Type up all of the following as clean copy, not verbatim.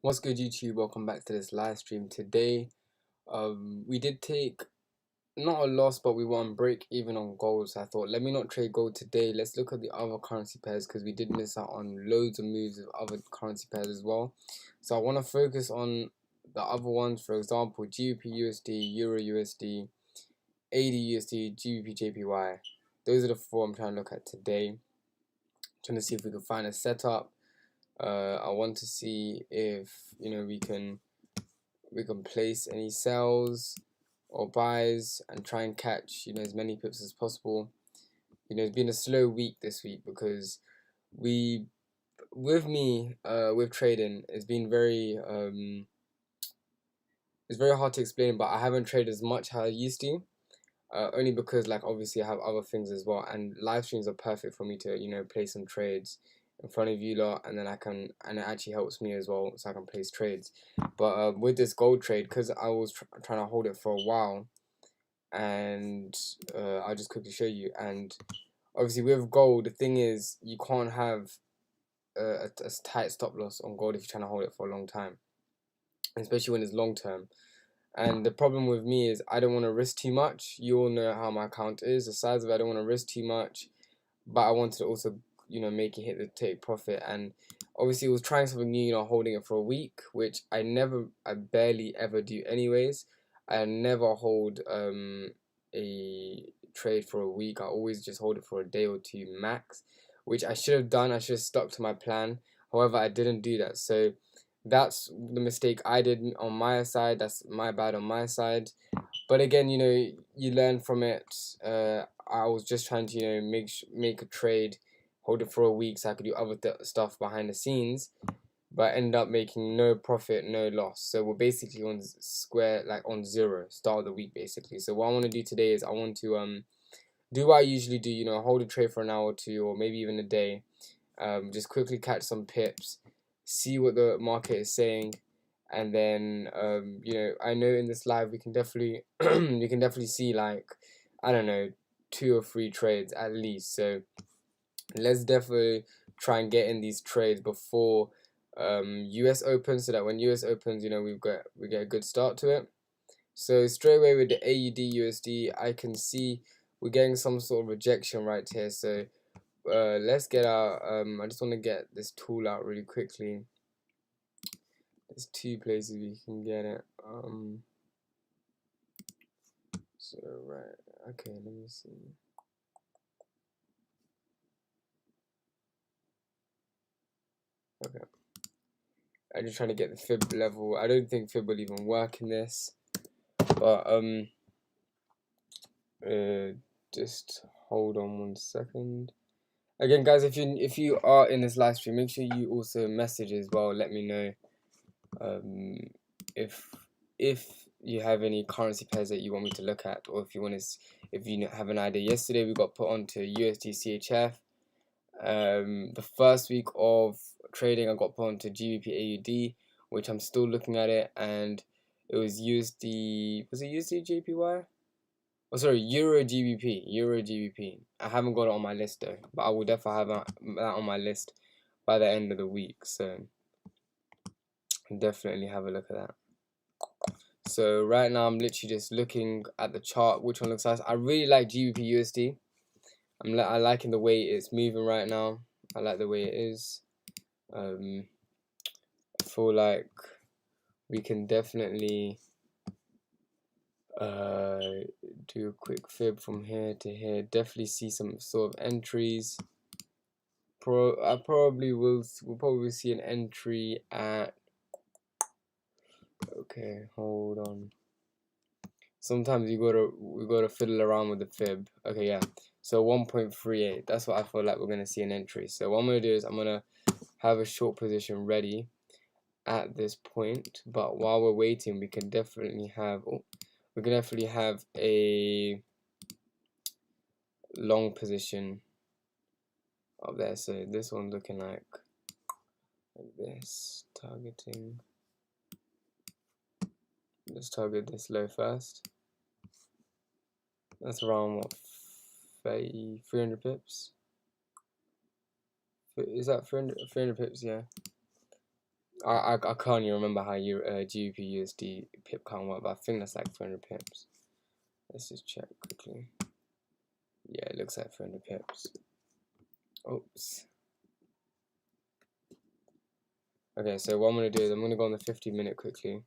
What's good, YouTube? Welcome back to this live stream. Today, we did take not a loss, but we won break even on gold. So I thought, let me not trade gold today. Let's look at the other currency pairs because we did miss out on loads of moves of other currency pairs as well. So I want to focus on the other ones. For example, GBP USD, Euro USD, AD USD, GBP JPY. Those are the four I'm trying to look at today. Trying to see if we can find a setup. I want to see if we can place any sells or buys and try and catch as many pips as possible. It's been a slow week this week because with trading, it's been it's very hard to explain, but I haven't traded as much as I used to. Only because, like, obviously I have other things as well, and live streams are perfect for me to play some trades in front of you lot, and then and it actually helps me as well, so I can place trades. But with this gold trade, because I was trying to hold it for a while, and I'll just quickly show you. And obviously with gold, the thing is you can't have a tight stop loss on gold if you're trying to hold it for a long time, especially when it's long term. And the problem with me is I don't want to risk too much. You all know how my account is, the size of it. I don't want to risk too much, but I wanted to also make it hit the take profit. And obviously it was trying something new, holding it for a week, which I barely ever do anyways. I never hold a trade for a week. I always just hold it for a day or two max, which I should have done. I should have stuck to my plan. However, I didn't do that. So that's the mistake I did on my side. That's my bad on my side. But again, you learn from it. I was just trying to make a trade, hold it for a week so I could do other stuff behind the scenes, but end up making no profit, no loss. So we're basically on square, like on zero, start of the week basically. So what I want to do today is I want to do what I usually do. Hold a trade for an hour or two, or maybe even a day. Just quickly catch some pips, see what the market is saying, and then I know in this live we can definitely we can definitely see, like, I don't know, 2 or 3 trades at least. So let's definitely try and get in these trades before US opens, so that when US opens, we get a good start to it. So straight away with the AUD USD, I can see we're getting some sort of rejection right here. So let's get our I just want to get this tool out really quickly. There's 2 places we can get it. So right, okay, let me see. Okay, I'm just trying to get the fib level. I don't think fib will even work in this, but just hold on 1 second. Again, guys, if you are in this live stream, make sure you also message as well. Let me know if you have any currency pairs that you want me to look at, or if you have an idea. Yesterday we got put onto USD CHF. The first week of trading I got put onto GBP AUD, which I'm still looking at it, and it was USD. Was it USD JPY? Oh, sorry, Euro GBP. Euro GBP. I haven't got it on my list though, but I will definitely have that on my list by the end of the week. So definitely have a look at that. So right now I'm literally just looking at the chart, which one looks nice. I really like GBP USD. I liking the way it's moving right now. I like the way it is. I feel like we can definitely do a quick fib from here to here. Definitely see some sort of entries. We'll probably see an entry at, okay, hold on. Sometimes we gotta fiddle around with the fib. Okay, yeah. So 1.38. That's what I feel like we're gonna see an entry. So what I'm gonna do is I'm gonna have a short position ready at this point. But while we're waiting, we can definitely have a long position up there. So this one's looking like this, targeting. Let's target this low first. That's around what, 300 pips? Is that 300 pips? Yeah. I can't even remember how you GBP USD pip count work, but I think that's like 300 pips. Let's just check quickly. Yeah, it looks like 300 pips. Oops. Okay, so what I'm gonna do is I'm gonna go on the 50-minute quickly.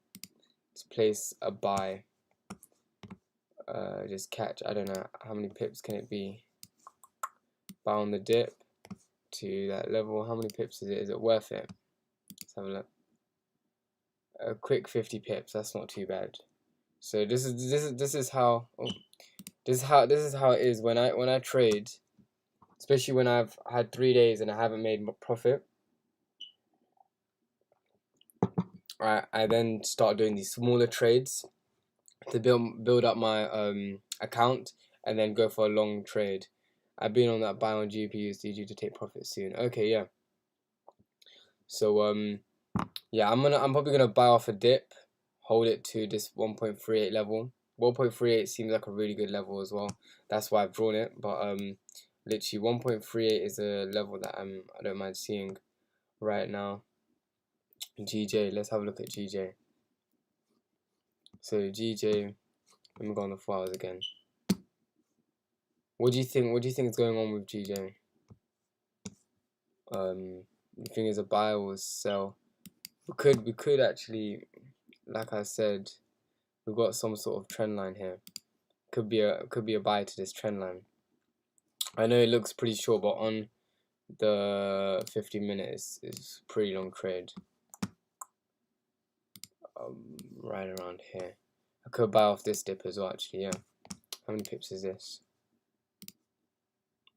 Let's place a buy. Just catch. I don't know how many pips can it be. Buy on the dip to that level. How many pips is it? Is it worth it? Let's have a look. A quick 50 pips. That's not too bad. So this is how. Oh, this is how it is when I trade, especially when I've had 3 days and I haven't made profit. I then start doing these smaller trades to build up my account and then go for a long trade. I've been on that buy on GPUSD due to take profit soon. Okay, yeah. So yeah, I'm probably gonna buy off a dip, hold it to this 1.38 level. 1.38 seems like a really good level as well. That's why I've drawn it. But literally 1.38 is a level that I don't mind seeing right now. GJ, let's have a look at GJ. So GJ, let me go on the files again. What do you think? What do you think is going on with GJ? You think it's a buy or sell? We could actually, like I said, we've got some sort of trend line here. Could be a buy to this trend line. I know it looks pretty short, but on the 50 minutes is pretty long trade. Right around here. I could buy off this dip as well, actually. Yeah. How many pips is this?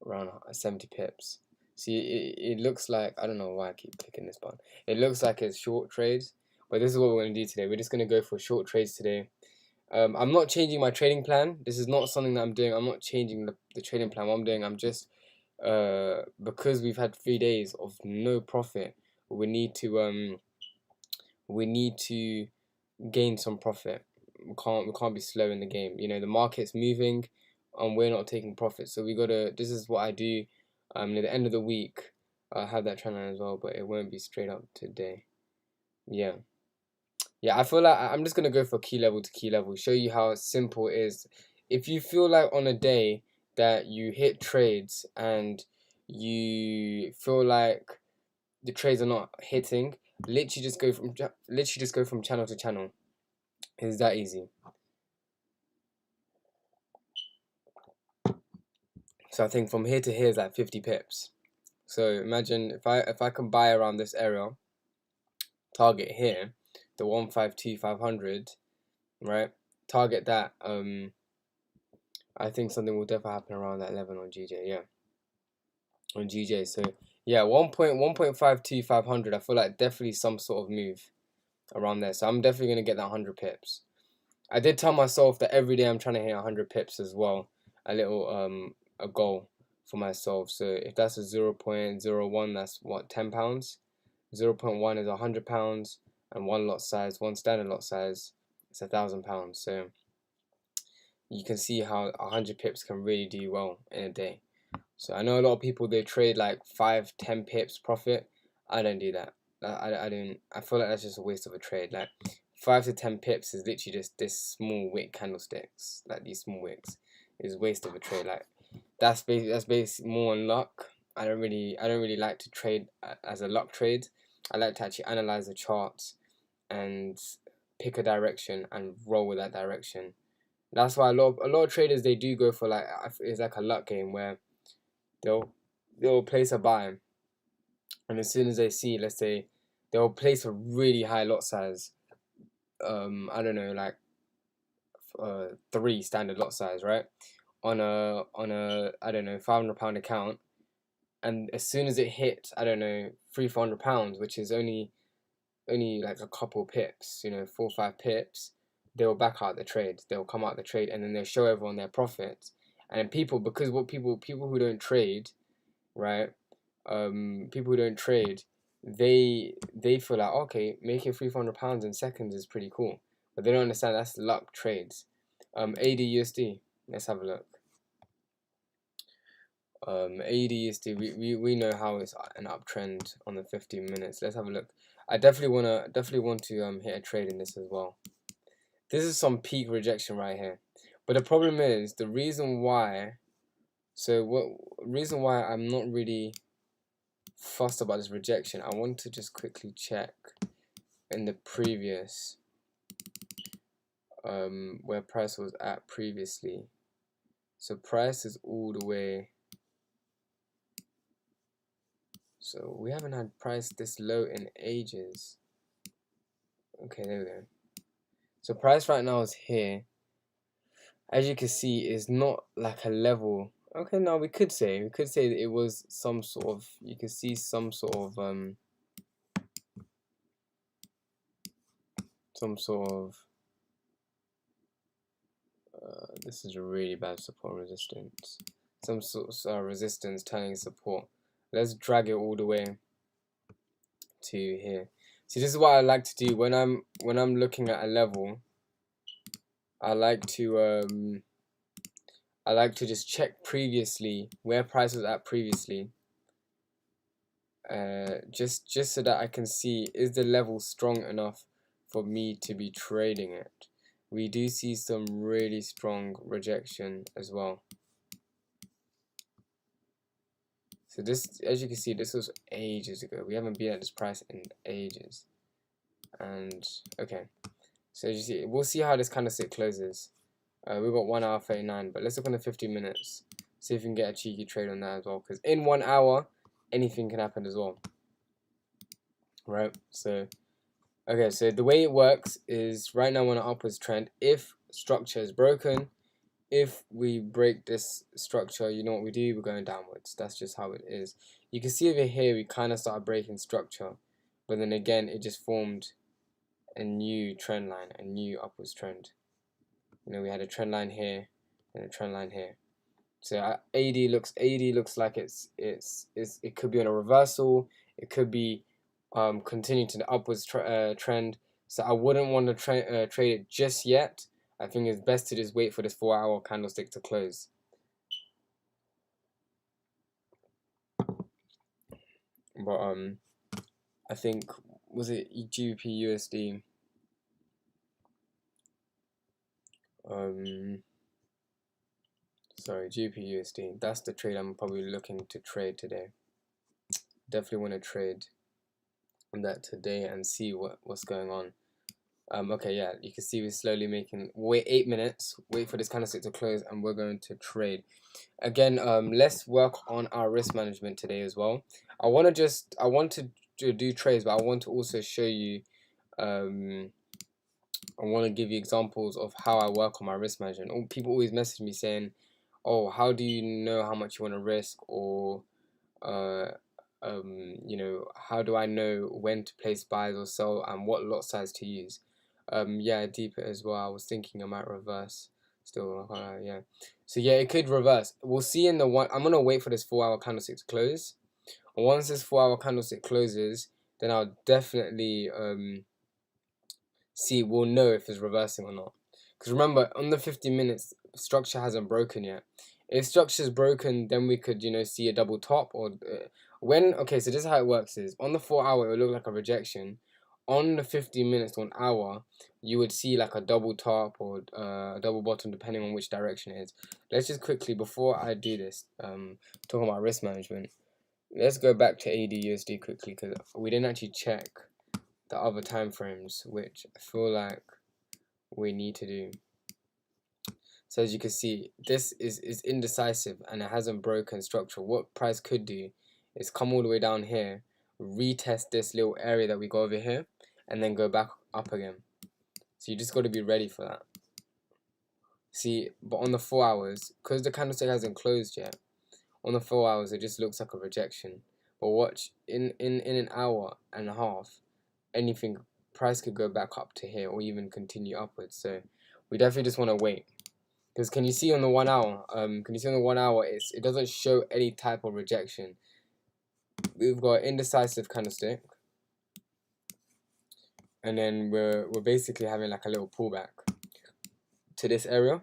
Around 70 pips. See, it looks like, I don't know why I keep clicking this button. It looks like it's short trades, but this is what we're going to do today. We're just going to go for short trades today. I'm not changing my trading plan. This is not something that I'm doing. I'm not changing the trading plan. What I'm doing, I'm just, because we've had 3 days of no profit, we need to gain some profit. We can't be slow in the game. You know, the market's moving and we're not taking profit. So we gotta, this is what I do at the end of the week. I have that trend line as well, but it won't be straight up today. Yeah. Yeah, I feel like I'm just gonna go for key level to key level, show you how simple it is. If you feel like on a day that you hit trades and you feel like the trades are not hitting, literally just go from channel to channel. It's that easy. So I think from here to here is like 50 pips. So imagine if I can buy around this area, target here, the 152,500, right? Target that. I think something will definitely happen around that 11 on GJ. Yeah, on GJ. So yeah, 1.152,500. I feel like definitely some sort of move around there. So I'm definitely gonna get that 100 pips. I did tell myself that every day I'm trying to hit 100 pips as well. A little a goal for myself. So if that's a 0.01, that's what, £10. 0.1 is £100, and one lot size, one standard lot size, it's £1,000. So you can see how 100 pips can really do well in a day. So I know a lot of people, they trade like 5-10 pips profit. I don't do that. I don't. I feel like that's just a waste of a trade. Like 5 to 10 pips is literally just this small wick candlesticks. Like these small wicks is waste of a trade. Like that's basically more on luck. I don't really like to trade as a luck trade. I like to actually analyze the charts and pick a direction and roll with that direction. That's why a lot of traders, they do go for like, it's like a luck game where they'll place a buy, and as soon as they see, let's say, they'll place a really high lot size. I don't know, like 3 standard lot size, right? On a I don't know, £500 account, and as soon as it hits, I don't know, £300-400, which is only like a couple pips, you know, 4 or 5 pips, they'll back out the trade. They'll come out the trade, and then they'll show everyone their profits. And then people, because what people who don't trade, right? People who don't trade, they feel like, okay, making £300 in seconds is pretty cool, but they don't understand that's luck trades. AUD/USD, let's have a look. AUD/USD, we know how it's an uptrend on the 15 minutes. Let's have a look. I definitely want to hit a trade in this as well. This is some peak rejection right here. But the problem is the reason why. So what reason why I'm not really fussed about this rejection? I want to just quickly check in the previous where price was at previously. So price is all the way. So we haven't had price this low in ages. Okay, there we go. So price right now is here. As you can see, is not like a level. Okay, now we could say that it was some sort of. You can see some sort of this is a really bad support resistance. Some sort of resistance turning support. Let's drag it all the way to here. See, this is what I like to do when I'm looking at a level. I like to just check previously where price was at previously. Just so that I can see, is the level strong enough for me to be trading it. We do see some really strong rejection as well. So this, as you can see, this was ages ago. We haven't been at this price in ages. And okay, so as you see, we'll see how this candlestick closes. We've got 1 hour 39, but let's look on the 50 minutes. See if we can get a cheeky trade on that as well. Because in 1 hour, anything can happen as well. Right? So, okay, so the way it works is right now we're on an upwards trend. If structure is broken, if we break this structure, you know what we do? We're going downwards. That's just how it is. You can see over here, we kind of started breaking structure. But then again, it just formed a new trend line, a new upwards trend. You know, we had a trend line here and a trend line here. So AD looks like it could be on a reversal. It could be continuing to the upwards trend. So I wouldn't want to trade it just yet. I think it's best to just wait for this 4 hour candlestick to close. But I think, was it GBP USD? Sorry, GBP USD. That's the trade I'm probably looking to trade today. Definitely want to trade on that today and see what's going on. Okay, yeah, you can see we're slowly making. Wait 8 minutes. Wait for this candlestick to close, and we're going to trade. Again, let's work on our risk management today as well. I want to do trades, but I want to also show you. I want to give you examples of how I work on my risk management. People always message me saying, "Oh, how do you know how much you want to risk?" Or, you know, how do I know when to place buys or sell and what lot size to use? Yeah, deeper as well. I was thinking I might reverse. Still, yeah. So yeah, it could reverse. We'll see in the one. I'm gonna wait for this 4 hour candlestick to close. And once this 4 hour candlestick closes, then I'll definitely see. We'll know if it's reversing or not. Because remember, on the 50 minutes, structure hasn't broken yet. If structure's broken, then we could, you know, see a double top or when. Okay, so this is how it works: is on the 4 hour, it will look like a rejection. On the 50 minutes to an hour, you would see like a double top or a double bottom, depending on which direction it is. Let's just quickly, before I do this, talking about risk management, let's go back to AUD/USD quickly because we didn't actually check the other time frames, which I feel like we need to do. So as you can see, this is indecisive and it hasn't broken structure. What price could do is come all the way down here, retest this little area that we got over here, and then go back up again. So you just got to be ready for that. See, but on the 4 hours, because the candlestick hasn't closed yet, on the 4 hours it just looks like a rejection. But watch, in an hour and a half, anything, price could go back up to here or even continue upwards. So we definitely just want to wait. Because can you see on the 1 hour? It doesn't show any type of rejection. We've got indecisive candlestick, and then we're basically having like a little pullback to this area.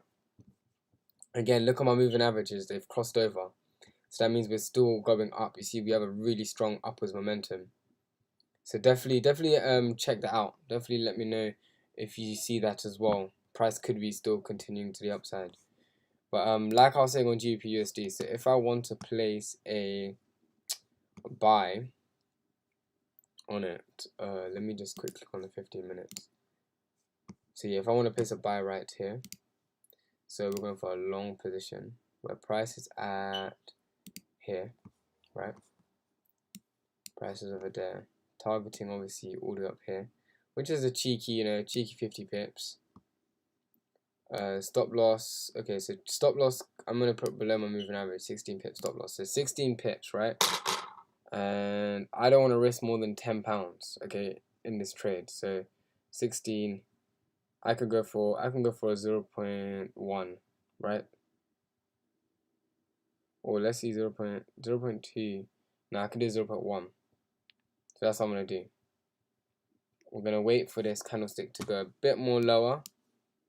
Again, look at my moving averages; they've crossed over, so that means we're still going up. You see, we have a really strong upwards momentum. So definitely check that out. Definitely let me know if you see that as well. Price could be still continuing to the upside. But like I was saying on GBP/USD, so if I want to place a buy on it, let me just quick click on the 15 minutes. So yeah, if I want to place a buy right here, so we're going for a long position where price is at here, right? Price is over there, targeting obviously all the way up here, which is a cheeky, cheeky 50 pips. Stop loss. Okay, so stop loss I'm gonna put below my moving average, 16 pips stop loss. So 16 pips, right? And I don't want to risk more than £10, okay, in this trade. So 16, I can go for a 0.1, right? Or let's see 0.2. No, I can do 0.1. So that's what I'm gonna do. We're gonna wait for this candlestick to go a bit more lower,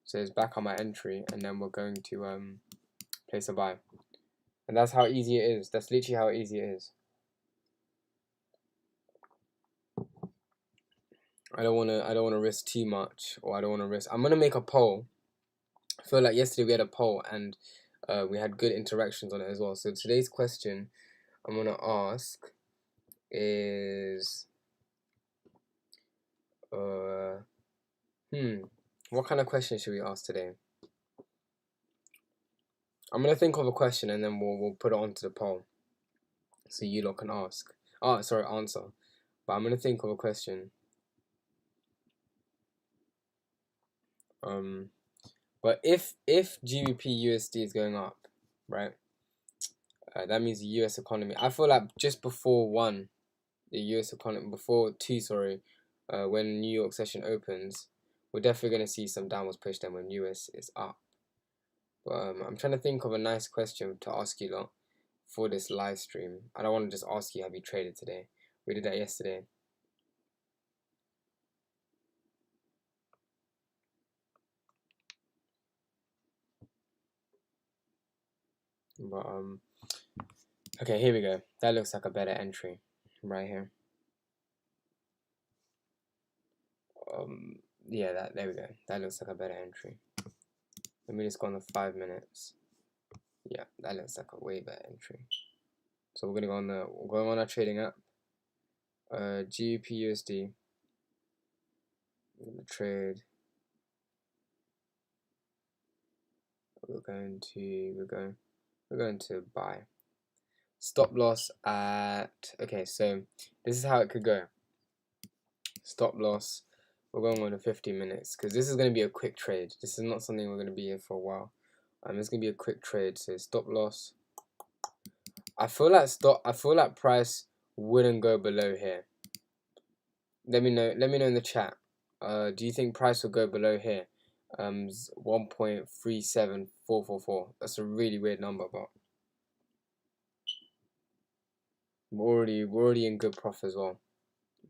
so it's back on my entry, and then we're going to place a buy. And that's how easy it is. That's literally how easy it is. I don't wanna risk too much, or I don't wanna risk. I'm gonna make a poll. I feel like yesterday we had a poll and we had good interactions on it as well. So today's question I'm gonna ask is what kind of question should we ask today? I'm gonna think of a question and then we'll put it onto the poll, so you lot can ask. Answer. But I'm gonna think of a question. But if GBP/USD is going up, right? That means the US economy. I feel like just before the US economy, before two, sorry, when New York session opens, we're definitely gonna see some downwards push then when US is up. But I'm trying to think of a nice question to ask you lot for this live stream. I don't want to just ask you, have you traded today? We did that yesterday. But okay, here we go. That looks like a better entry right here. Yeah, there we go. That looks like a better entry. Let me just go on the 5 minutes. Yeah, that looks like a way better entry. So we're going on our trading app. GBP/USD. We're gonna trade. We're going to buy. Stop loss at, okay, so this is how it could go. Stop loss, we're going on to 15 minutes because this is going to be a quick trade. This is not something we're going to be here for a while. It's going to be a quick trade. So stop loss, I feel like price wouldn't go below here. Let me know in the chat. Do you think price will go below here? 1.37444. That's a really weird number, but we're already in good profit as well.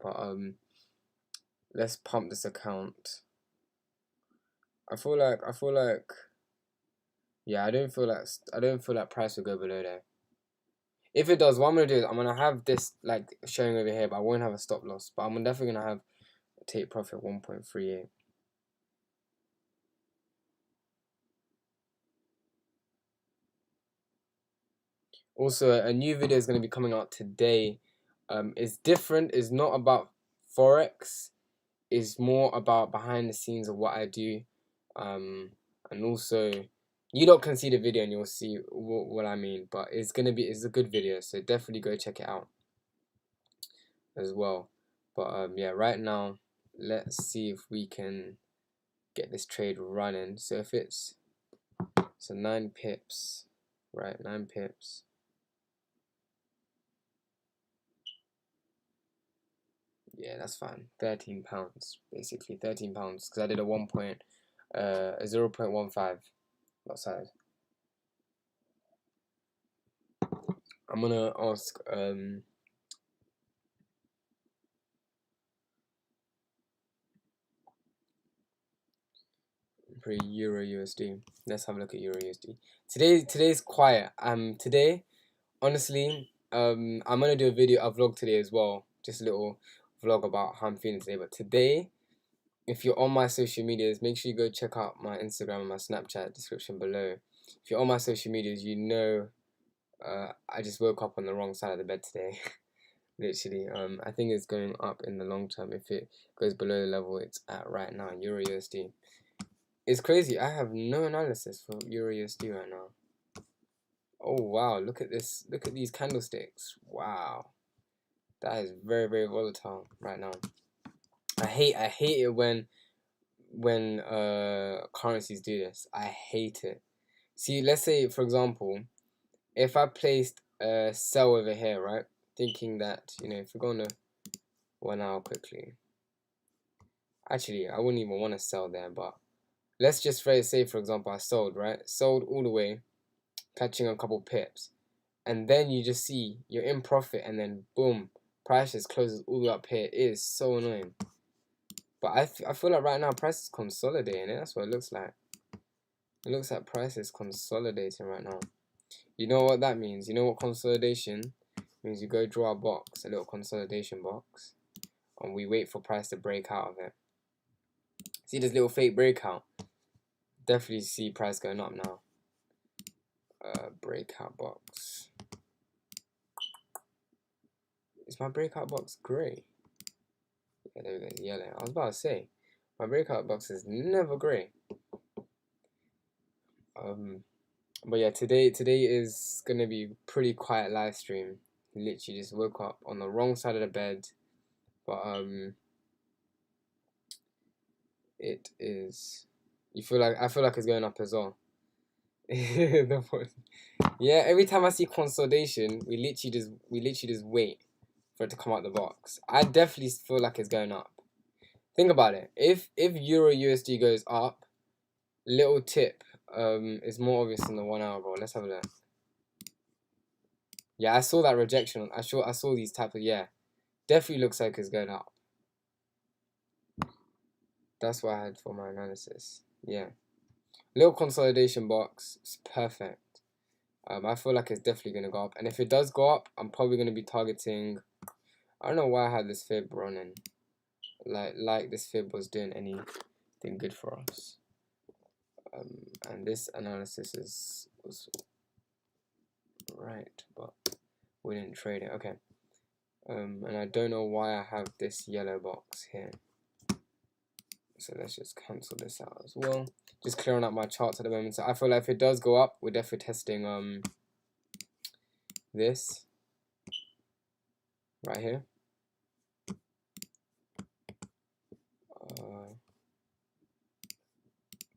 But let's pump this account. I feel like yeah, I don't feel like price will go below there. If it does, what I'm gonna do is I'm gonna have this like showing over here, but I won't have a stop loss. But I'm definitely gonna have a take profit 1.38. Also, a new video is gonna be coming out today. It's different. It's not about Forex. It's more about behind the scenes of what I do. And also, you lot can see the video and you'll see what I mean. But it's a good video, so definitely go check it out as well. But yeah, right now, let's see if we can get this trade running. So if it's 9 pips, right? 9 pips. Yeah, that's fine. £13, basically £13, because I did a 0.15 outside. I'm gonna ask for Euro USD. Let's have a look at Euro USD. Today's quiet. Today, honestly, I'm gonna do a vlog today as well. Just a little vlog about how I'm feeling today. But today, if you're on my social medias, make sure you go check out my Instagram and my Snapchat description below. If you're on my social medias, you know I just woke up on the wrong side of the bed today. Literally, I think it's going up in the long term if it goes below the level it's at right now. Euro USD. It's crazy. I have no analysis for Euro USD right now. Oh wow! Look at this. Look at these candlesticks. Wow, that is very very volatile right now. I hate it when currencies do this. I hate it. See, let's say for example, if I placed a sell over here, right? Thinking that, you know, if we're going to 1 hour quickly. Actually, I wouldn't even want to sell there, but let's just say, for example, I sold, right? Sold all the way, catching a couple pips. And then you just see you're in profit, and then boom, price just closes all the way up here. It is so annoying. But I feel like right now price is consolidating. That's what it looks like. It looks like price is consolidating right now. You know what that means? You know what consolidation means? You go draw a box, a little consolidation box, and we wait for price to break out of it. See this little fake breakout? Definitely see price going up now. Breakout box. Is my breakout box grey? Yeah, there we go, it's yellow. I was about to say, my breakout box is never grey. But yeah, today is gonna be pretty quiet live stream. Literally just woke up on the wrong side of the bed, but it is. I feel like it's going up as well. Yeah, every time I see consolidation, we literally just wait for it to come out the box. I definitely feel like it's going up. Think about it. If Euro USD goes up, little tip, is more obvious than the 1 hour, bro. Let's have a look. Yeah, I saw that rejection. I saw these type of, yeah. Definitely looks like it's going up. That's what I had for my analysis. Yeah. Little consolidation box. It's perfect. I feel like it's definitely going to go up. And if it does go up, I'm probably going to be targeting... I don't know why I had this fib running. Like this fib was doing anything good for us. And this analysis was right, but we didn't trade it. Okay. And I don't know why I have this yellow box here. So let's just cancel this out as well. Just clearing up my charts at the moment. So I feel like if it does go up, we're definitely testing this right here.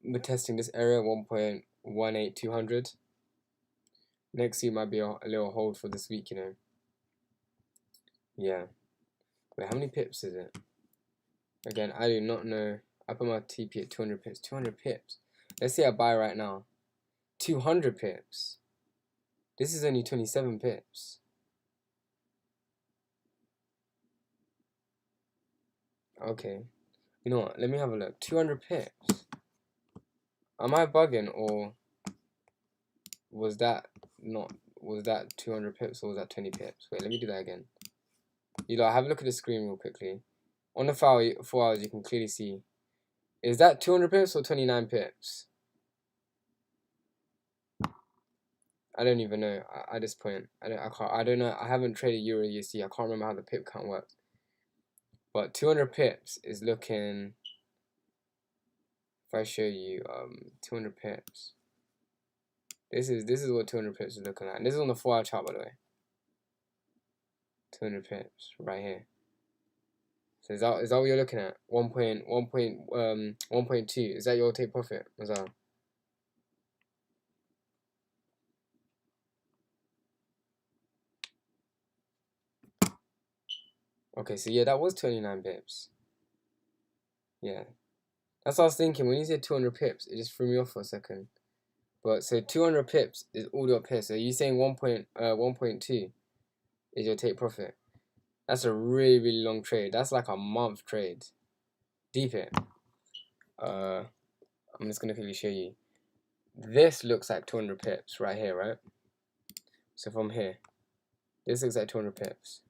We're testing this area 1.18200. Next week might be a little hold for this week, you know. Yeah. Wait, how many pips is it? Again, I do not know. I put my TP at 200 pips. 200 pips. Let's say I buy right now. 200 pips. This is only 27 pips. Okay. You know what? Let me have a look. 200 pips. Am I bugging, or was that 200 pips, or was that 20 pips? Wait, let me do that again. You know, have a look at the screen real quickly. On the 4 hours, you can clearly see. Is that 200 pips or 29 pips? I don't even know at this point. I don't know. I haven't traded Euro USD. I can't remember how the pip count works. But 200 pips is looking. If I show you 200 pips, this is what 200 pips is looking like. And this is on the 4 hour chart, by the way. 200 pips right here. So is that what you're looking at? 1.2. Is that your take profit? Is that? Okay, so yeah, that was 29 pips. Yeah. That's what I was thinking. When you said 200 pips, it just threw me off for a second. But so 200 pips is all the way up here. So you're saying 1.2 is your take profit. That's a really, really long trade. That's like a month trade. Deep it. I'm just gonna quickly show you. This looks like 200 pips right here, right? So from here, this looks like 200 pips.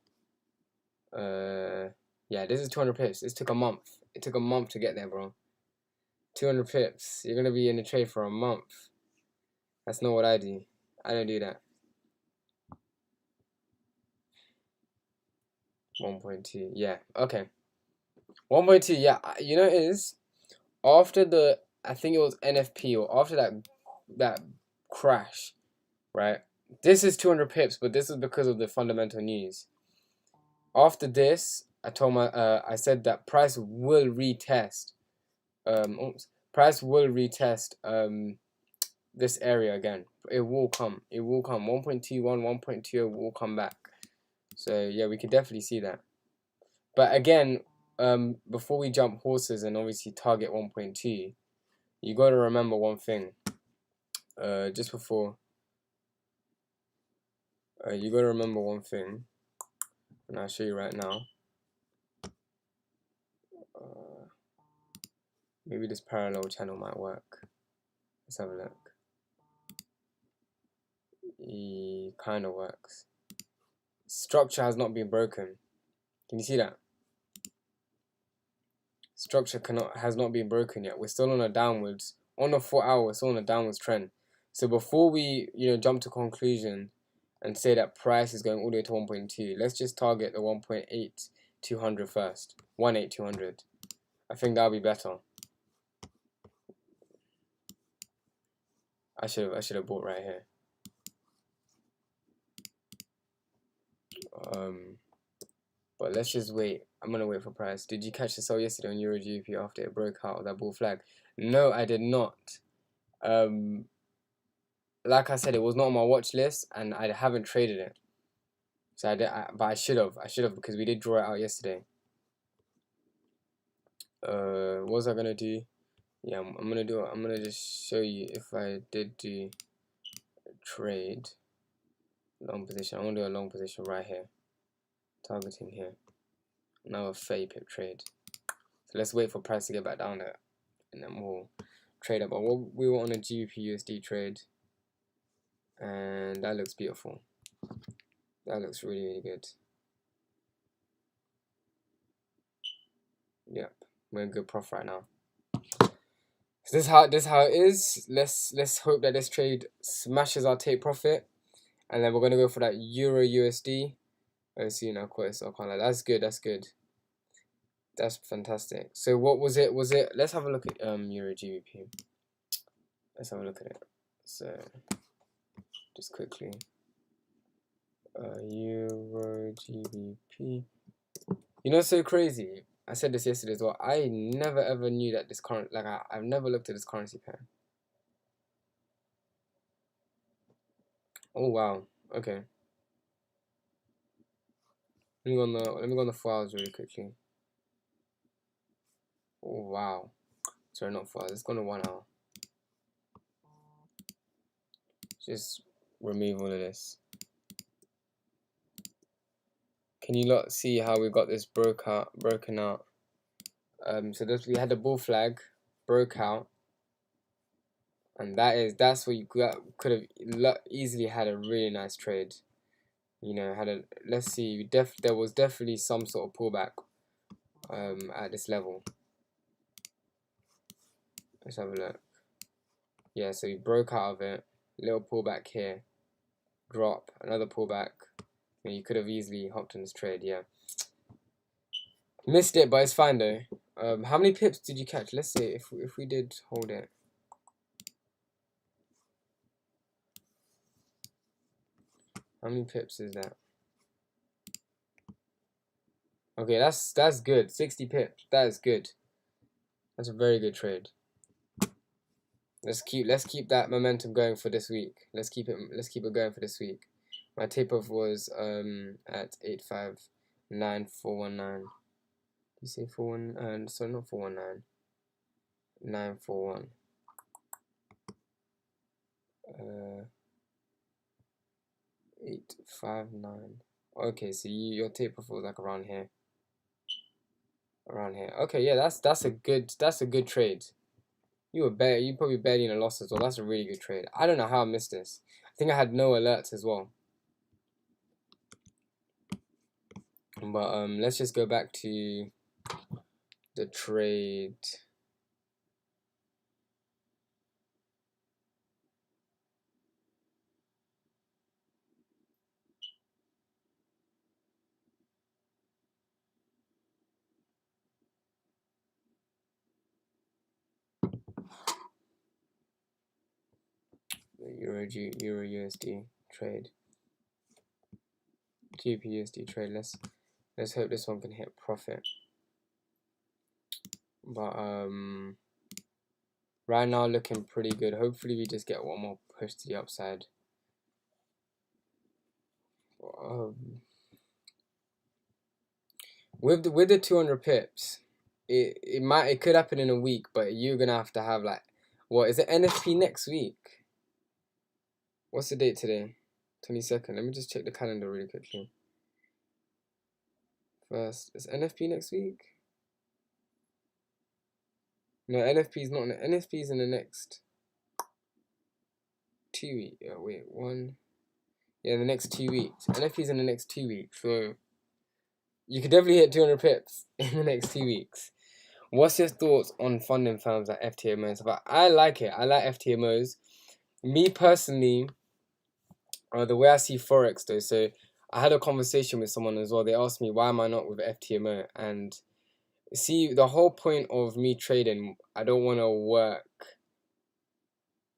Yeah, this is 200 pips. This took a month. It took a month to get there, bro. 200 pips. You're gonna be in the trade for a month. That's not what I do. I don't do that. 1.2. Yeah. Okay. 1.2. Yeah. You know it is after the, I think it was NFP, or after that crash, right? This is 200 pips, but this is because of the fundamental news. After this, I said that price will retest. Price will retest this area again. It will come. It will come. 1.21, 1.20 will come back. So yeah, we could definitely see that. But again, before we jump horses and obviously target 1.2, you got to remember one thing. Just before, you got to remember one thing, and I'll show you right now. Maybe this parallel channel might work. Let's have a look. It kind of works. Structure has not been broken. Can you see that? Structure has not been broken yet. We're still on a downwards. On the 4 hour, we're still on a downwards trend. So before we jump to conclusion and say that price is going all the way to 1.2, let's just target the 1.8200 first. 18200. I think that'll be better. I should have bought right here. But let's just wait. I'm gonna wait for price. Did you catch the sell yesterday on Euro GBP after it broke out of that bull flag? No, I did not. Like I said, it was not on my watch list, and I haven't traded it. So but I should have. I should have, because we did draw it out yesterday. What was I gonna do? Yeah, I'm gonna do it. I'm gonna just show you if I did do a trade long position. I'm gonna do a long position right here, targeting here. Now a 30 pip trade. So let's wait for price to get back down there, and then we'll trade up. But we were on a GBP USD trade, and that looks beautiful. That looks really, really good. Yep, we're in good profit right now. So this is how it is. Let's hope that this trade smashes our take profit, and then we're gonna go for that Euro USD. Let's see now, quite that's good. That's good. That's fantastic. So what was it? Let's have a look at Euro GBP. Let's have a look at it. So just quickly, Euro GBP. You know, so crazy. I said this yesterday as well. I never ever knew that this current, like I've never looked at this currency pair. Oh wow. Okay. Let me go on the 4 hours really quickly. Oh wow. Sorry, not 4 hours. Let's go on the 1 hour. Just remove all of this. Can you lot see how we got this broken out? So we had the bull flag, broke out, and that's what you could have easily had a really nice trade. You know, let's see, there was definitely some sort of pullback at this level. Let's have a look. Yeah, so you broke out of it, little pullback here, drop, another pullback. You could have easily hopped on this trade. Yeah, missed it, but it's fine though. How many pips did you catch? Let's say if we did hold it. How many pips is that? Okay, that's good. 60 pips. That is good. That's a very good trade. Let's keep that momentum going for this week. Let's keep it going for this week. My takeoff was at 859,419. You say 41? Sorry, not 419. 941. 859. Okay, so your takeoff was like around here. Around here. Okay, yeah, that's a good trade. You probably barely in a loss as well. That's a really good trade. I don't know how I missed this. I think I had no alerts as well. But let's just go back to the trade. Euro USD trade. GBP USD trade. Let's hope this one can hit profit. But right now looking pretty good. Hopefully we just get one more push to the upside. With the 200 pips, it could happen in a week, but you're gonna have to have like, what is it, NFP next week? What's the date today? 22nd. Let me just check the calendar really quickly. First, is NFP next week? No, NFP is not. NFP is in the next 2 weeks. Oh, wait, one. Yeah, the next 2 weeks. NFP is in the next 2 weeks, so you could definitely hit 200 pips in the next 2 weeks. What's your thoughts on funding firms like FTMOs? But I like it. I like FTMOs. Me personally, the way I see Forex though, so I had a conversation with someone as well. They asked me why am I not with FTMO, and see, the whole point of me trading, I don't want to work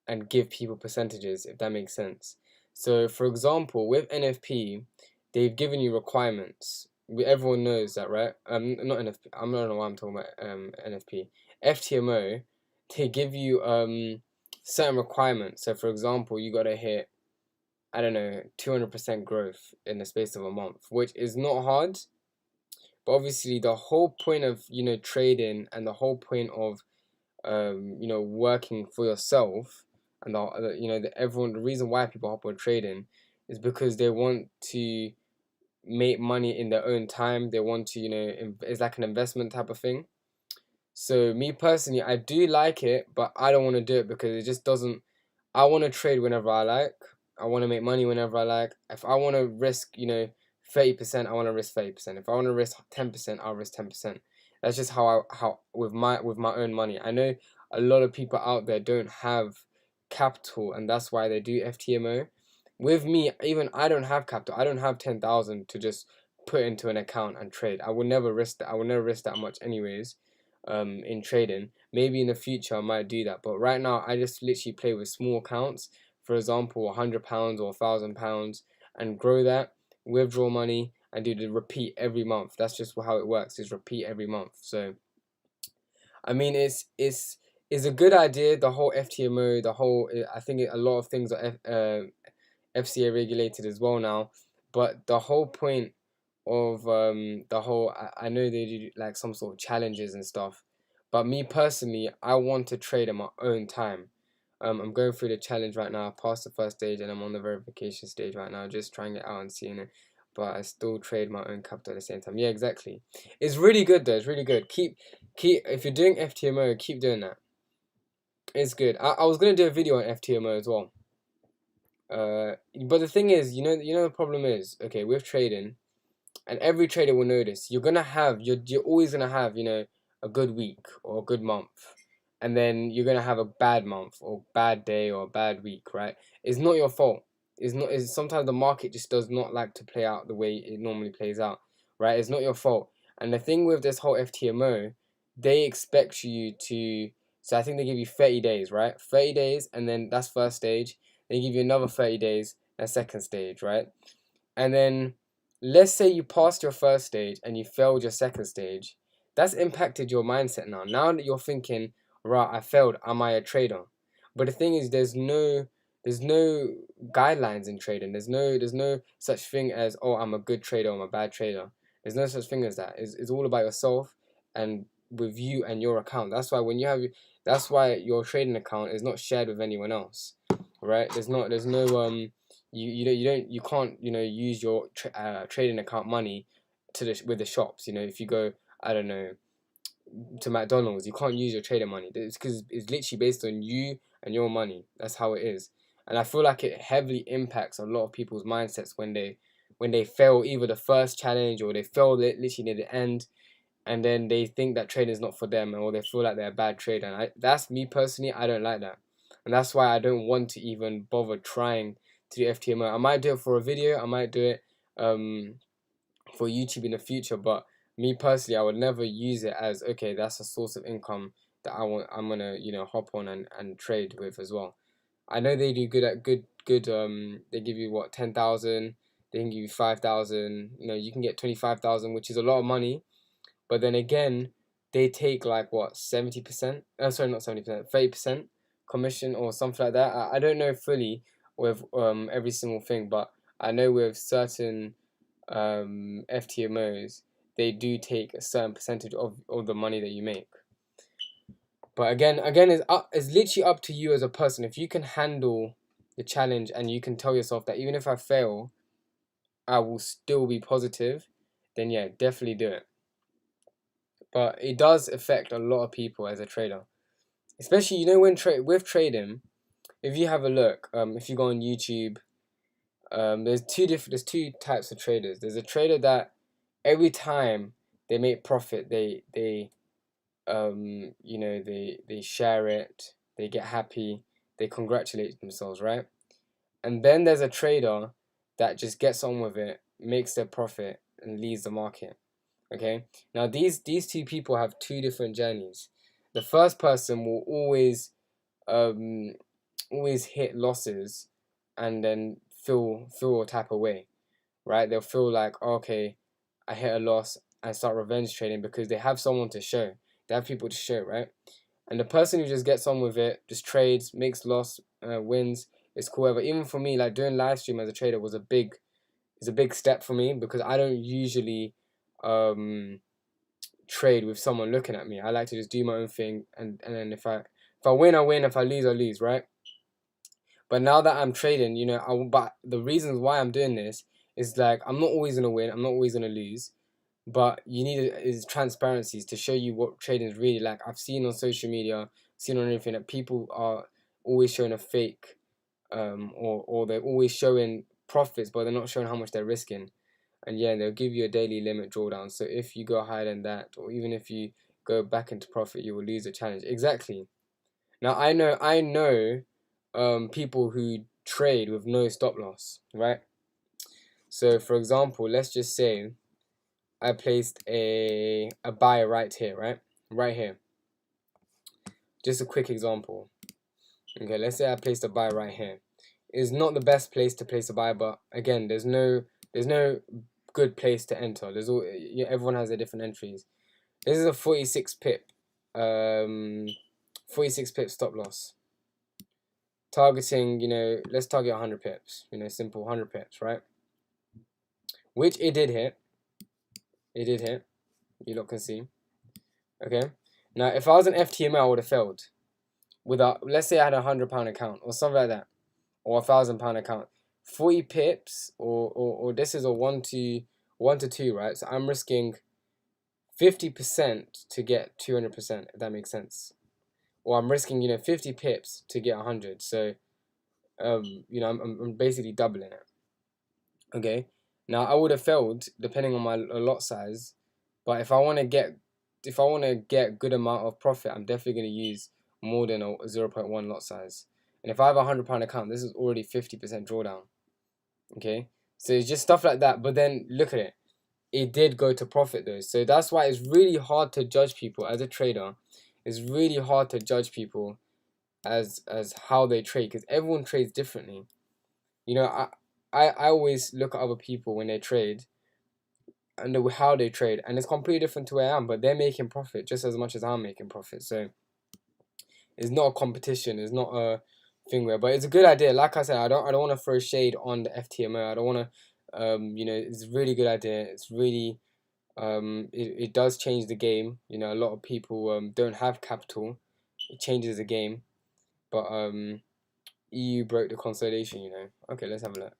and give people percentages, if that makes sense. So for example, with NFP, they've given you requirements. Everyone knows that, right? Not NFP. I don't know why I'm talking about NFP. FTMO, they give you certain requirements. So for example, you gotta hit, I don't know, 200% growth in the space of a month, which is not hard. But obviously, the whole point of trading, and the whole point of working for yourself, and the reason why people hop on trading is because they want to make money in their own time. They want to it's like an investment type of thing. So me personally, I do like it, but I don't want to do it because it just doesn't. I want to trade whenever I like. I want to make money whenever I like. If I want to risk 30%, I want to risk 30%. If I want to risk 10%, I'll risk 10%. That's just how with my own money. I know a lot of people out there don't have capital, and that's why they do FTMO. With me, even I don't have capital. I don't have 10,000 to just put into an account and trade. I would never risk that. I would never risk that much, anyways. In trading, maybe in the future I might do that, but right now I just literally play with small accounts. For example, £100 or £1,000, and grow that, withdraw money, and do the repeat every month. That's just how it works. Is repeat every month. So I mean, it's a good idea. The whole FTMO, I think a lot of things are FCA regulated as well now. But the whole point of I know they do like some sort of challenges and stuff, but me personally, I want to trade at my own time. I'm going through the challenge right now. I passed the first stage and I'm on the verification stage right now, just trying it out and seeing it. But I still trade my own capital at the same time. Yeah, exactly. It's really good though. It's really good. Keep if you're doing FTMO, keep doing that. It's good. I was gonna do a video on FTMO as well. But the thing is, the problem is, okay, with trading, and every trader will know this, you're always gonna have a good week or a good month, and then you're gonna have a bad month or bad day or a bad week, right? It's not your fault. It's sometimes the market just does not like to play out the way it normally plays out, right? It's not your fault. And the thing with this whole FTMO, they expect you to, so I think they give you 30 days, right? 30 days, and then that's first stage. They give you another 30 days, and second stage, right? And then let's say you passed your first stage and you failed your second stage. That's impacted your mindset now. Now that you're thinking, right, I failed, am I a trader? But the thing is, there's no guidelines in trading. There's no such thing as, oh, I'm a good trader, I'm a bad trader. There's no such thing as that. It's all about yourself and with you and your account. That's why your trading account is not shared with anyone else, right? You can't use your trading account money with the shops. If you go, I don't know, to McDonald's, you can't use your trading money. It's because it's literally based on you and your money. That's how it is. And I feel like it heavily impacts a lot of people's mindsets when when they fail either the first challenge or they fail literally near the end, and then they think that trading is not for them, or they feel like they're a bad trader. And that's me personally. I don't like that, and that's why I don't want to even bother trying to do FTMO. I might do it for a video. I might do it for YouTube in the future, but me personally, I would never use it as, okay, that's a source of income that I'm gonna, you know, hop on and trade with as well. I know they do good at good they give you what, 10,000, they can give you 5,000, you know, you can get 25,000, which is a lot of money. But then again, they take like what, 70%? Sorry, not 70%, 30% commission or something like that. I don't know fully with every single thing, but I know with certain FTMOs, they do take a certain percentage of the money that you make. But again, it's literally up to you as a person. If you can handle the challenge and you can tell yourself that even if I fail, I will still be positive, then yeah, definitely do it. But it does affect a lot of people as a trader, especially, you know, when with trading. If you have a look, if you go on YouTube, there's two types of traders. There's a trader that every time they make profit, they you know, they share it, they get happy, they congratulate themselves, right? And then there's a trader that just gets on with it, makes their profit, and leaves the market. Okay, now these two people have two different journeys. The first person will always hit losses and then feel a type of way, right? They'll feel like, okay, I hit a loss, and start revenge trading because they have someone to show. They have people to show, right? And the person who just gets on with it, just trades, makes loss, wins, it's cool. But even for me, like doing live stream as a trader was a big step for me, because I don't usually trade with someone looking at me. I like to just do my own thing, and then if I win, I win. If I lose, I lose, right? But now that I'm trading, you know, but the reasons why I'm doing this is like, I'm not always gonna win, I'm not always gonna lose, but you need is transparencies to show you what trading is really like. I've seen on social media, seen on anything, that people are always showing a fake, or they're always showing profits, but they're not showing how much they're risking. And yeah, they'll give you a daily limit drawdown. So if you go higher than that, or even if you go back into profit, you will lose the challenge. Exactly. Now I know people who trade with no stop loss, right? So for example, let's just say I placed a buy right here, right? Right here. Just a quick example. Okay, let's say I placed a buy right here. It's not the best place to place a buy, but again, there's no good place to enter. There's all, yeah, everyone has their different entries. This is a 46 pip, 46 pip stop loss. Targeting, you know, let's target 100 pips. You know, simple 100 pips, right? Which it did hit. It did hit. You lot can see. Okay. Now, if I was an FTML, I would have failed. Without, let's say I had a £100 account or something like that, or £1,000 account. 40 pips, or this is a 1 to 2, right? So I'm risking 50% to get 200%, if that makes sense. Or I'm risking, you know, 50 pips to get 100. So, you know, I'm basically doubling it. Okay. Now I would have failed depending on my lot size, but if I want to get good amount of profit, I'm definitely going to use more than a 0.1 lot size. And if I have a £100 account, this is already 50% drawdown. Okay, so it's just stuff like that. But then look at it. It did go to profit though. So that's why it's really hard to judge people as a trader. It's really hard to judge people as how they trade, because everyone trades differently. You know, I always look at other people when they trade and how they trade, and it's completely different to where I am, but they're making profit just as much as I'm making profit. So it's not a competition. It's not a thing where, but it's a good idea. Like I said, I don't want to throw shade on the FTMO. I don't want to, you know, it's a really good idea. It's really, it does change the game. You know, a lot of people don't have capital. It changes the game, but EU broke the consolidation. You know, okay, let's have a look.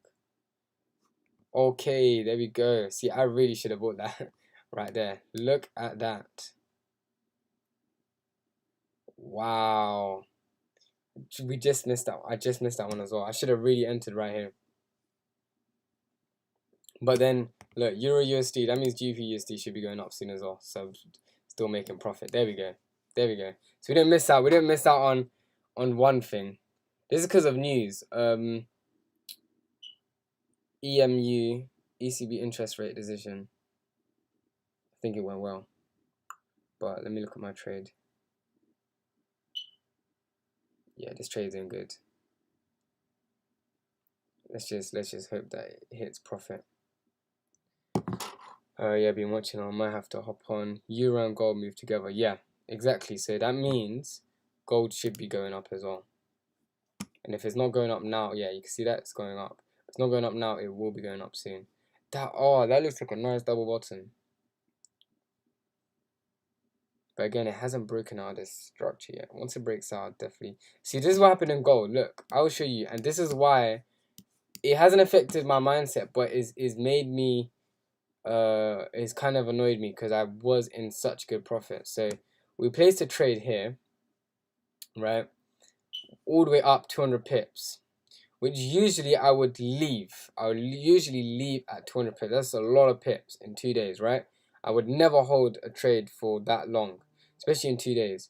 Okay, there we go. See, I really should have bought that right there. Look at that. Wow. We just missed that. I just missed that one as well. I should have really entered right here. But then look, Euro USD, that means GBP USD should be going up soon as well. So still making profit. There we go. There we go. So we didn't miss out. We didn't miss out on one thing. This is because of news. EMU ECB interest rate decision. I think it went well. But let me look at my trade. Yeah, this trade's doing good. Let's just hope that it hits profit. Yeah, been watching. I might have to hop on. Euro and gold move together. Yeah, exactly. So that means gold should be going up as well. And if it's not going up now, yeah, you can see that it's going up. If it's not going up now, it will be going up soon. That looks like a nice double bottom. But again, it hasn't broken out of this structure yet. Once it breaks out, definitely. See, this is what happened in gold. Look, I'll show you. And this is why it hasn't affected my mindset, but is made me it's kind of annoyed me because I was in such good profit. So we placed a trade here, right, all the way up 200 pips, which usually I would leave. I would usually leave at 200 pips. That's a lot of pips in 2 days, right? I would never hold a trade for that long, especially in 2 days.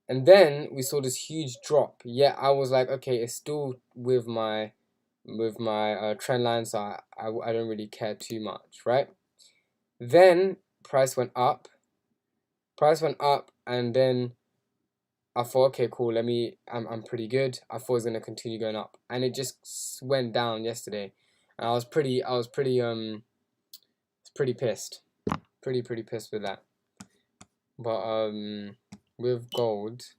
And then we saw this huge drop. Yeah, I was like, okay, it's still with my trend line, so I don't really care too much, right? Then price went up, and then I thought, okay, cool. I'm pretty good. I thought it was gonna continue going up, and it just went down yesterday, and I was pretty pissed, pretty pissed with that. But with gold,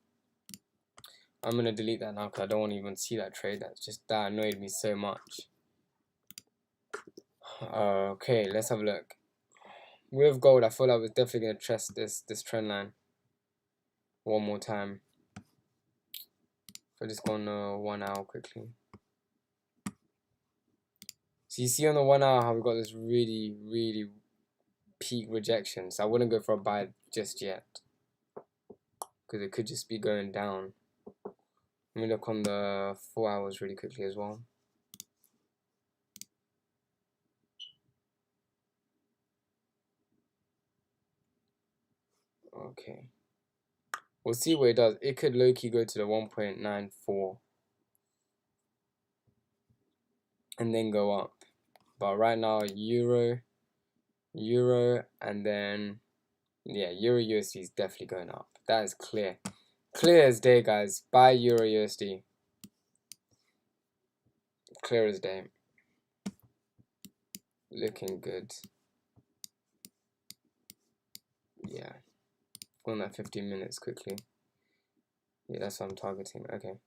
I'm gonna delete that now because I don't want to even see that trade. That annoyed me so much. Okay, let's have a look. With gold, I feel like we're definitely gonna test this trend line one more time. So just go on 1 hour quickly. So you see on the 1 hour how we got this really peak rejection. So I wouldn't go for a buy just yet because it could just be going down. Let me look on the 4 hours really quickly as well. Okay. We'll see what it does. It could low-key go to the 1.94 and then go up. But right now, Euro, and then, yeah, Euro USD is definitely going up. That is clear. Clear as day, guys. Buy Euro USD. Clear as day. Looking good. Yeah. Go on that 15 minutes quickly. Yeah, that's what I'm targeting. Okay.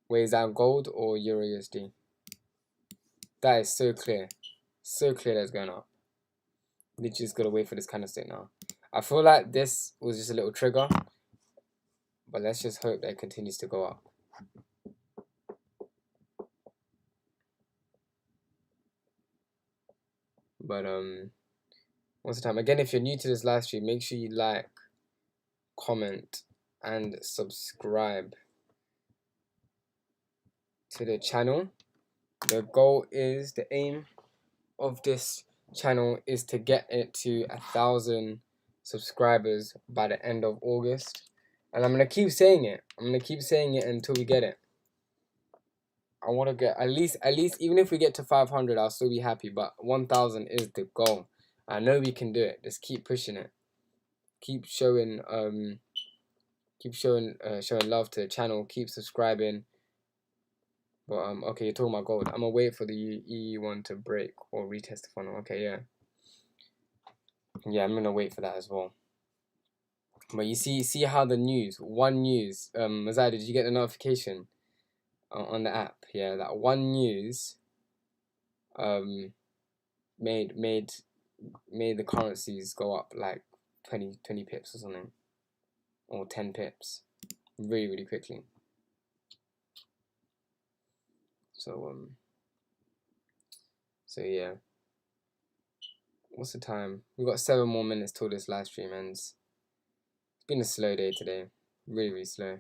Wait, is that gold or Euro USD? That is so clear. So clear that's going up. Literally just gotta wait for this candlestick now. I feel like this was just a little trigger. But let's just hope that it continues to go up. But what's the time? Again, if you're new to this live stream, make sure you like, comment, and subscribe to the channel. The goal is, the aim of this channel is to get it to 1,000 subscribers by the end of August. And I'm gonna keep saying it. I'm gonna keep saying it until we get it. I want to get at least even if we get to 500, I'll still be happy. But 1,000 is the goal. I know we can do it. Just keep pushing it. Keep showing showing love to the channel. Keep subscribing. But okay, you're talking about gold. I'm gonna wait for the EU one to break or retest the funnel. Okay, yeah, I'm gonna wait for that as well. But you see how the news, one news, Mazai, did you get the notification on the app? Yeah, that one news made the currencies go up like 20 pips or something, or 10 pips, really quickly. So yeah, what's the time? We've got 7 more minutes till this live stream ends. It's been a slow day today, really slow.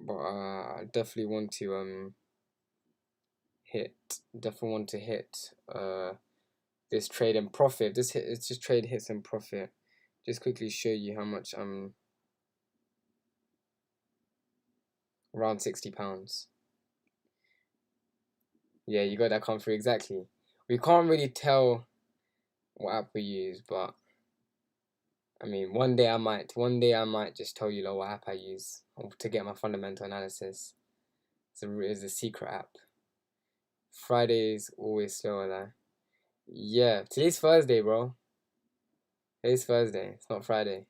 But I definitely want to hit. Definitely want to hit this trade and profit. This hit, it's just trade hits and profit. Just quickly show you how much I'm around £60. Yeah, you got that come through exactly. We can't really tell what app we use, but I mean, one day I might just tell you what app I use to get my fundamental analysis. It's a secret app. Friday's always slower though. Yeah, today's Thursday, bro. Today's Thursday. It's not Friday.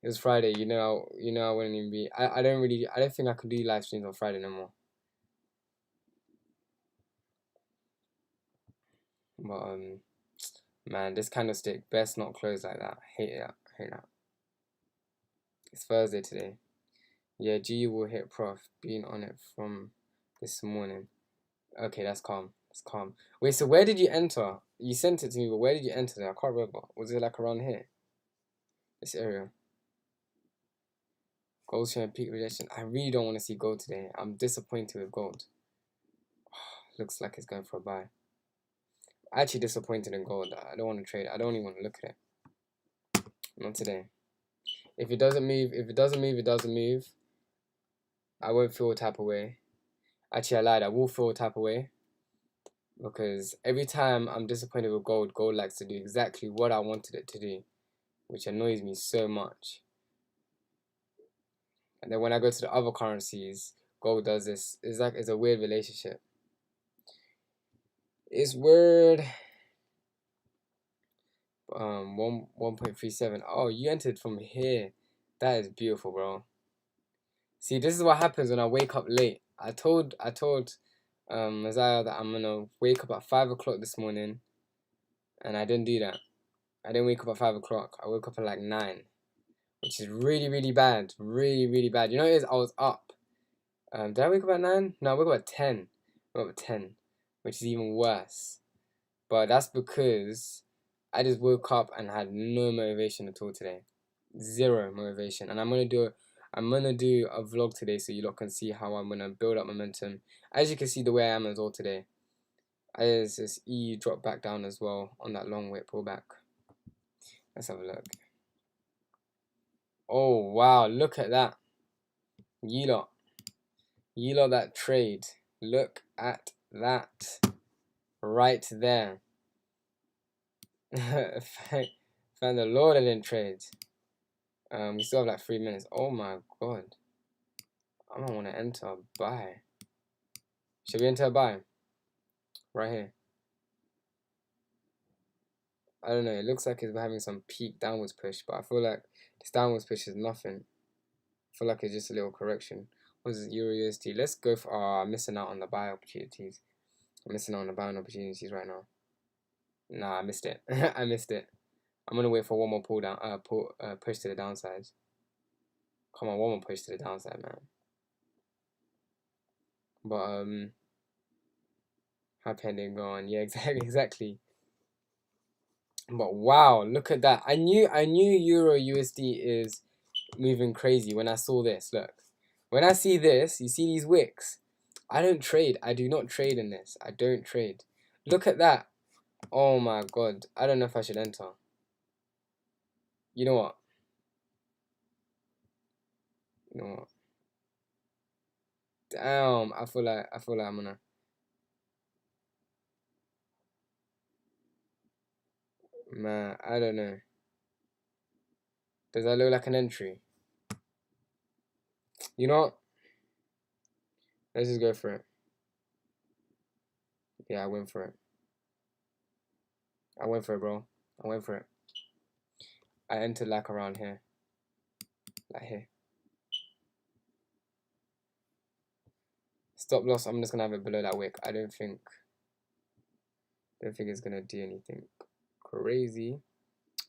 It was Friday. I wouldn't even be. I don't think I could do live streams on Friday no more. But man, this candlestick best not close like that. Hate it. Hate that. It's Thursday today. Yeah, G will hit prof. Being on it from this morning. Okay, that's calm. It's calm. Wait, so where did you enter? You sent it to me, but where did you enter there? I can't remember. Was it like around here? This area? Gold showing peak rejection. I really don't want to see gold today. I'm disappointed with gold. Looks like it's going for a buy. Actually disappointed in gold. I don't want to trade. I don't even want to look at it. Not today. If it doesn't move, it doesn't move. I won't feel a type of way. Actually, I lied. I will feel a type of way. Because every time I'm disappointed with gold, gold likes to do exactly what I wanted it to do. Which annoys me so much. And then when I go to the other currencies, gold does this. It's a weird relationship. It's weird. 1.37. Oh, you entered from here. That is beautiful, bro. See, this is what happens when I wake up late. I told Isaiah that I'm gonna wake up at 5 o'clock this morning, and I didn't do that. I didn't wake up at 5 o'clock. I woke up at like 9, which is really, really bad. Really, really bad. You know what it is? I was up. Did I wake up at 9? No, I woke up at 10. I woke up at 10, which is even worse. But that's because I just woke up and had no motivation at all today. Zero motivation. And I'm gonna do a vlog today so you lot can see how I'm gonna build up momentum. As you can see the way I am as well today. As this E drop back down as well on that long weight pullback. Let's have a look. Oh wow, look at that. You lot that trade. Look at that. Right there. Thank the Lord I didn't trade. We still have like 3 minutes. Oh my god. I don't want to enter a buy. Should we enter a buy? Right here. I don't know. It looks like it's having some peak downwards push, but I feel like this downwards push is nothing. I feel like it's just a little correction. What is it? Euro USD. Let's go for. I'm missing out on the buy opportunities. I'm missing out on the buying opportunities right now. Nah, I missed it. I missed it. I'm gonna wait for one more pull down. Push to the downside. Come on, one more push to the downside, man. But happy ending on. Yeah, exactly. But wow, look at that. I knew Euro USD is moving crazy when I saw this. Look. When I see this, you see these wicks. I don't trade. I do not trade in this. I don't trade. Look at that. Oh my god. I don't know if I should enter. You know what? You know what? Damn, I feel like I'm gonna. Man, I don't know. Does that look like an entry? You know what? Let's just go for it. Yeah, I went for it. I went for it, bro. I went for it. I entered like around here. Like here. Stop loss, I'm just gonna have it below that wick. I don't think it's gonna do anything crazy.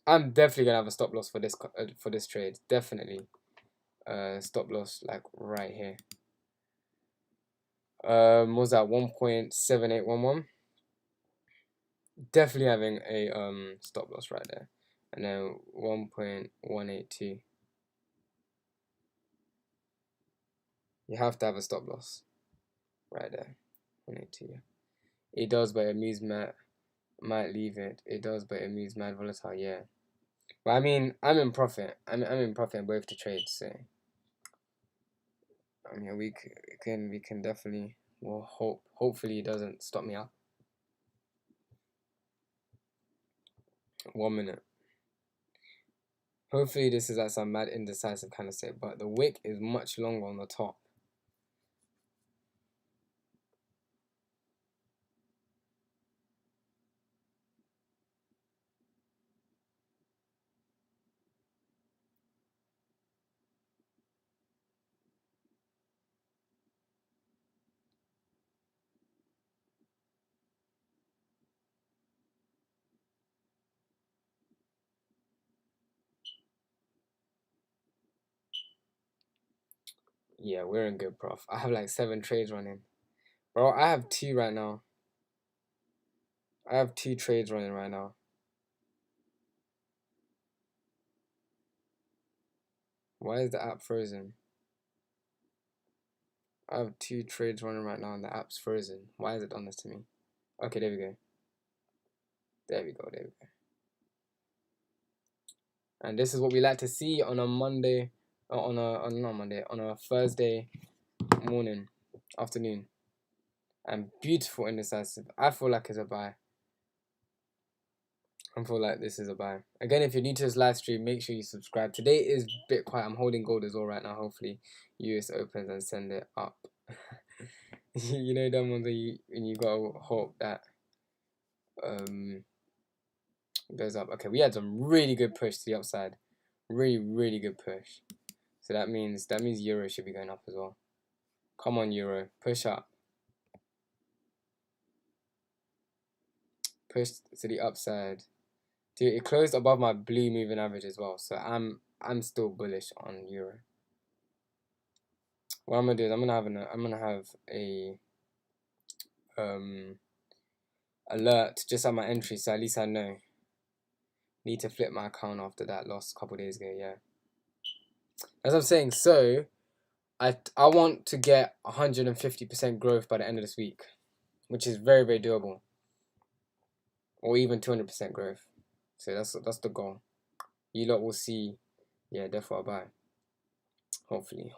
I'm definitely gonna have a stop loss for this trade. Definitely, stop loss like right here. What was that 1.7811? Definitely having a stop loss right there, and then 1.182. You have to have a stop loss right there. 182. It does, but it moves might leave it. It does, but it moves mad volatile. Yeah. But I mean, I'm in profit. I'm in profit in both the trades. So I mean, we can definitely. Well, hopefully it doesn't stop me up. 1 minute. Hopefully this is at some mad indecisive kind of state, but the wick is much longer on the top. Yeah, we're in good, prof. I have like 7 trades running. Bro, I have 2 right now. I have 2 trades running right now. Why is the app frozen? I have 2 trades running right now and the app's frozen. Why has it done this to me? Okay, there we go. There we go, there we go. And this is what we like to see on a Monday, on a Thursday morning, afternoon. And beautiful indecisive. I feel like it's a buy. I feel like this is a buy. Again, if you're new to this live stream, make sure you subscribe. Today is a bit quiet. I'm holding gold as well right now. Hopefully, US opens and send it up. You know them ones when you gotta hope that goes up. Okay, we had some really good push to the upside. Really good push. So that means Euro should be going up as well. Come on, Euro, push up. Push to the upside. Dude, it closed above my blue moving average as well. So I'm still bullish on Euro. What I'm gonna do is I'm gonna have a alert just at my entry, so at least I know. Need to flip my account after that loss a couple days ago. Yeah, as I'm saying. So I want to get 150% growth by the end of this week, which is very doable, or even 200% growth. So that's the goal. You lot will see. Yeah, therefore I buy. Hopefully.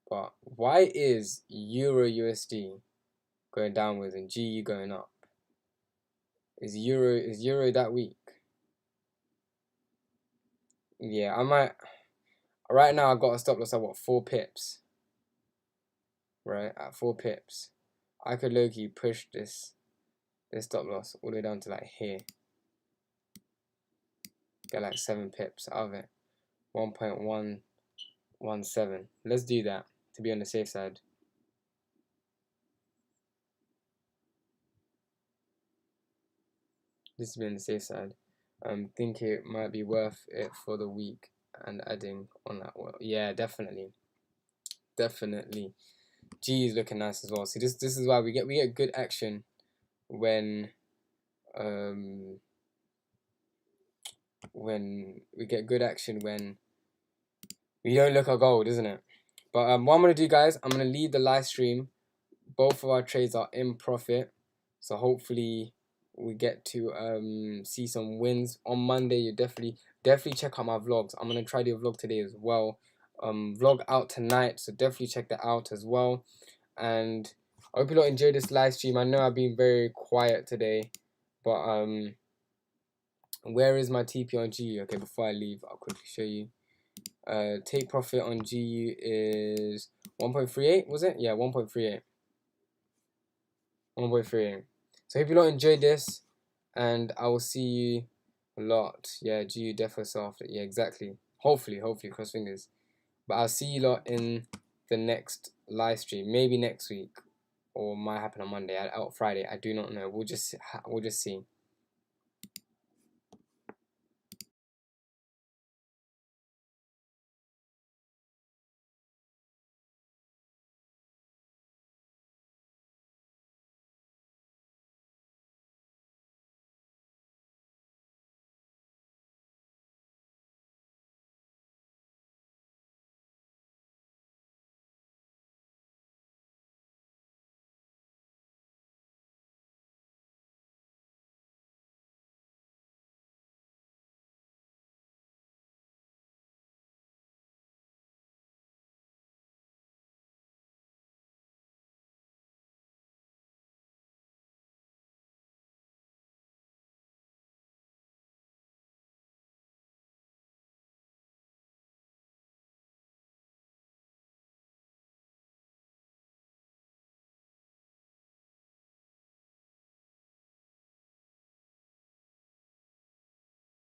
But why is Euro USD going downwards and GU going up? Is Euro that weak? Yeah, I might. Right now, I got a stop loss at what, 4 pips? Right, at 4 pips, I could low-key push this stop loss all the way down to like here. Get like 7 pips out of it. 1.117. Let's do that to be on the safe side. This to be on the safe side. Think it might be worth it for the week and adding on that one. Yeah, definitely. G is looking nice as well. See, this is why we get good action when we get good action when we don't look at gold, isn't it? But what I'm gonna do, guys, I'm gonna leave the live stream. Both of our trades are in profit, so hopefully we get to see some wins on Monday. You definitely check out my vlogs. I'm gonna try to do a vlog today as well. Vlog out tonight, so definitely check that out as well. And I hope you lot enjoyed this live stream. I know I've been very quiet today, but where is my TP on GU? Okay, before I leave, I'll quickly show you. Take profit on GU is 1.38, was it? Yeah, 1.38. 1.38. So hope you lot enjoyed this, and I will see you a lot. Yeah, GU defo soft. Yeah, exactly. Hopefully, cross fingers. But I'll see you lot in the next live stream. Maybe next week, or might happen on Monday or Friday. I do not know. We'll just see.